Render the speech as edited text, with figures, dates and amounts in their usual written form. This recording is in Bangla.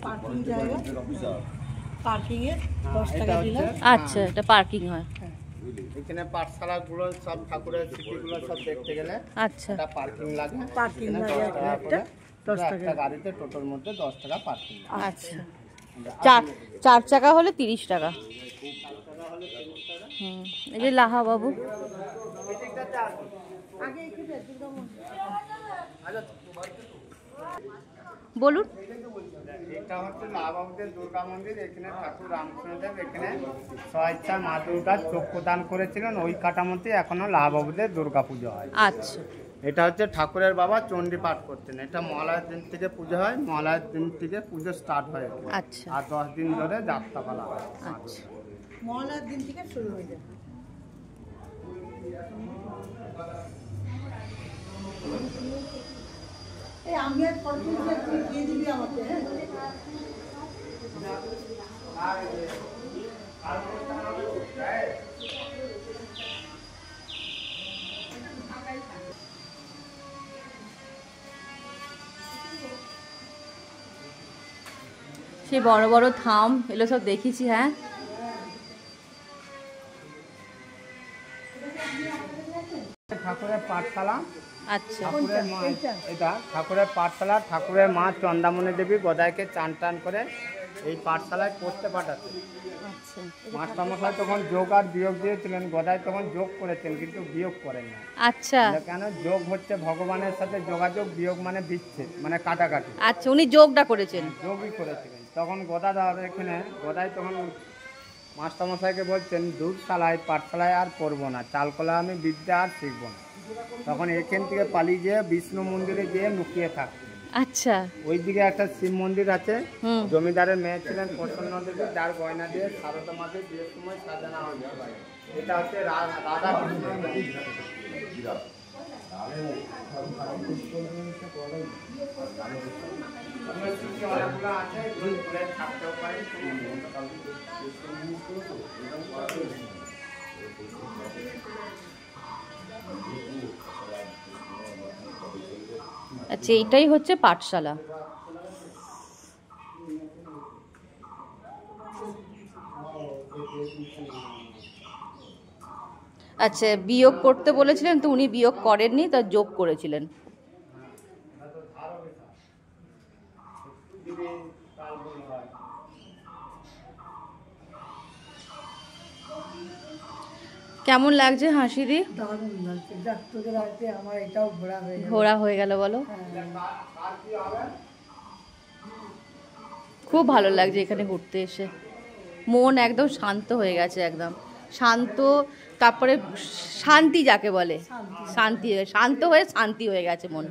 পার্কিং জায়গা, পার্কিং এ 10 টাকা দিলাম। আচ্ছা, এটা পার্কিং হয়। এখানে পাঠশালাগুলো সব ঠাকুরের স্মৃতিগুলো সব দেখতে গেলে আচ্ছা, একটা পার্কিং লাগে। পার্কিং লাগে একটা 10 টাকা। একটা গাড়িতে টোটোর মধ্যে 10 টাকা পার্কিং। আচ্ছা, চার চাকা হলে 30 টাকা। এই যে লাহা বাবু, বলুন। এটা হচ্ছে লাহবাবুদের দুর্গা মন্দির। এখানে ঠাকুর রামকৃষ্ণদেব এখানে স্বেচ্ছা মা দুর্গার চক্ষু দান করেছিলেন। ওই কাঠামোতে এখনো লাহবাবুদের দুর্গা পুজো হয়। আচ্ছা, এটা হচ্ছে ঠাকুরের বাবা চণ্ডী পাঠ করতেন। এটা মহালয়ার দিন থেকে পুজো হয়, মহালয়ার দিন থেকে পুজো স্টার্ট হয়। আচ্ছা, আর 10 দিন ধরে যাত্রাপালা হয়। আচ্ছা। মহলার দিন থেকে শুরু হয়ে যাবে। এই আমি আর ফটোটা তুই দিয়ে দিবি আমাকে, হ্যাঁ? সেই বড় বড় থাম এগুলো সব দেখেছি। হ্যাঁ, ঠাকুরের পাঠশালা। আচ্ছা, ঠাকুরের মা, এটা ঠাকুরের পাঠশালা। ঠাকুরের মা চন্দামণি দেবী গদাইকে চান টান করে এই পাঠশালায় পড়তে পাঠাতেন। আচ্ছা, মাস্টারমশাই তখন যোগ আর বিয়োগ দিয়েছিলেন, গদাই তখন যোগ করেছেন কিন্তু বিয়োগ করেন না। আচ্ছা, কেন? যোগ হচ্ছে ভগবানের সাথে যোগাযোগ, বিয়োগ মানে বিচ্ছেদ, মানে কাটাকাটি। আচ্ছা, উনি যোগটা করেছেন। যোগই করেছিলেন। তখন গদাধর এখানে গদাই তখন মাস্টারমশাইকে বলছেন, দূর শালায় পাঠশালায় আর পড়বো না, চালকলা আমি বিদ্যা আর শিখবো না। তখন এখান থেকে পালিয়ে গিয়ে বিষ্ণু মন্দিরে গিয়ে লুকিয়ে থাকতেন। আচ্ছা, ওইদিকে একটা শিব মন্দির আছে। জমিদারের মেয়ে ছিলেন প্রসন্ন দেবী, যার গয়না দিয়ে সারদা মাকে বিয়ের সময় সাজানো হয়েছে। এটা হচ্ছে রাধা কৃষ্ণের মন্দির। অনেকগুলো আছে, থাকতেও পারে। আচ্ছা, এইটাই হচ্ছে পাঠশালা। আচ্ছা, বিয়োগ করতে বলেছিলেন তো উনি বিয়োগ করেননি, তা যোগ করেছিলেন। কেমন লাগছে হাসিদি? দারুণ লাগছে। দেখ তোদের আজকে আমার এটাও ঘোরা হয়ে গেল বলো। খুব ভালো লাগছে এখানে ঘুরতে এসে। মন একদম শান্ত হয়ে গেছে, একদম শান্ত। তারপরে শান্তি যাকে বলে, শান্তি, শান্ত হয়ে শান্তি হয়ে গেছে মন।